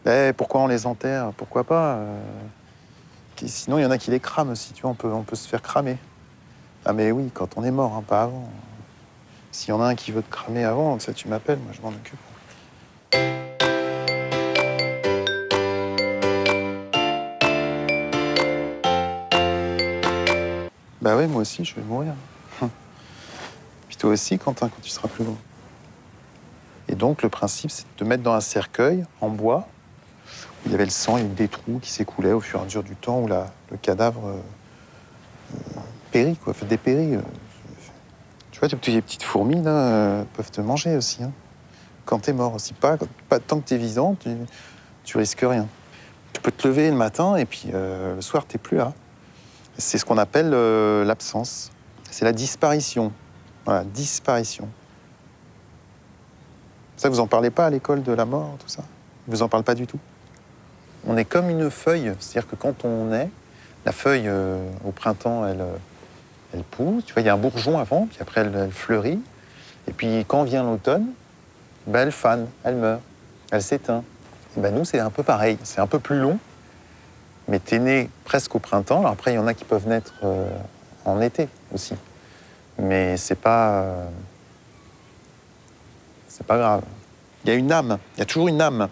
Eh, pourquoi on les enterre? Pourquoi pas sinon, il y en a qui les crament aussi, tu vois, on peut se faire cramer. Ah mais oui, quand on est mort, hein, pas avant. S'il y en a un qui veut te cramer avant, tu m'appelles, moi je m'en occupe. Bah oui, moi aussi, je vais mourir. Puis toi aussi, Quentin, quand tu seras plus grand. Et donc, le principe, c'est de te mettre dans un cercueil en bois. Où il y avait le sang, il y avait des trous qui s'écoulaient au fur et à mesure du temps, où le cadavre périt, quoi, fait dépérit. Tu vois, les petites fourmis, là, peuvent te manger aussi, hein. Quand t'es mort aussi. Pas tant que t'es vivant, tu risques rien. Tu peux te lever le matin et puis le soir, t'es plus là. C'est ce qu'on appelle l'absence. C'est la disparition. Voilà, disparition. Ça, vous en parlez pas à l'école de la mort, tout ça? Vous en parlez pas du tout? On est comme une feuille. C'est-à-dire que quand on naît, la feuille, au printemps, elle pousse. Tu vois, il y a un bourgeon avant, puis après, elle fleurit. Et puis, quand vient l'automne, ben, elle fane, elle meurt, elle s'éteint. Et ben, nous, c'est un peu pareil. C'est un peu plus long, mais t'es né presque au printemps. Alors après, il y en a qui peuvent naître en été aussi. Mais c'est pas grave. Il y a une âme, il y a toujours une âme.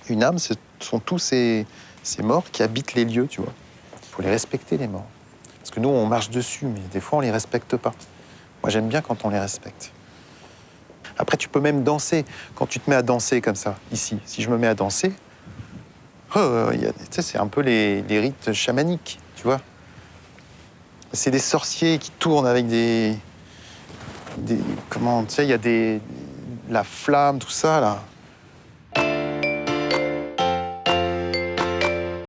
Une âme, ce sont tous ces morts qui habitent les lieux, tu vois. Il faut les respecter, les morts. Parce que nous, on marche dessus, mais des fois, on les respecte pas. Moi, j'aime bien quand on les respecte. Après, tu peux même danser. Quand tu te mets à danser comme ça, ici, si je me mets à danser, tu sais, c'est un peu les rites chamaniques, tu vois. C'est des sorciers qui tournent avec comment, tu sais, il y a la flamme, tout ça, là.